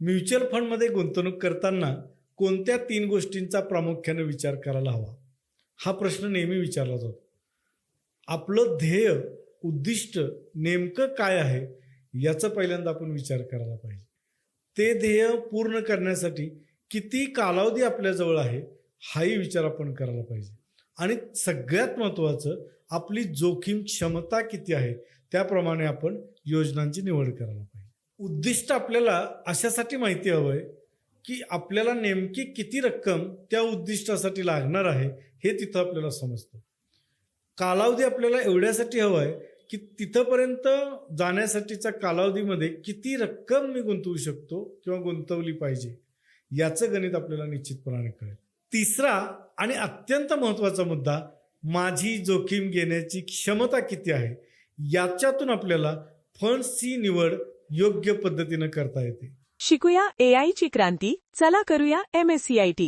Mutual फंडमध्ये गुंतवणूक करताना कोणत्या 3 गोष्टींचा प्रामुख्याने विचार करायला हवा? हा प्रश्न नेहमी विचारला जातो. आपलं ध्येय, उद्दिष्ट नेमकं काय आहे याचा पहिल्यांदा आपण विचार करायला पाहिजे. ते ध्येय पूर्ण करण्यासाठी किती कालावधी आपल्याजवळ आहे हाही विचार आपण करायला पाहिजे. आणि सगळ्यात महत्त्वाचं आपली जोखीम क्षमता किती आहे त्याप्रमाणे आपण योजनांची निवड करायला पाहिजे. उद्दिष्ट आपल्याला अशासाठी माहिती हवं आहे की आपल्याला नेमकी किती रक्कम त्या उद्दिष्टासाठी लागणार आहे हे तिथं आपल्याला समजतं. कालावधी आपल्याला एवढ्यासाठी हवा आहे की तिथंपर्यंत जाण्यासाठीच्या कालावधीमध्ये किती रक्कम मी गुंतवू शकतो किंवा गुंतवली पाहिजे याचं गणित आपल्याला निश्चितपणाने कळेल. तिसरा आणि अत्यंत महत्त्वाचा मुद्दा, माझी जोखीम घेण्याची क्षमता किती आहे याच्यातून आपल्याला फंड्सची निवड योग्य पद्धतीनं करता येते. शिकूया AI ची क्रांती. चला करूया MSCIT.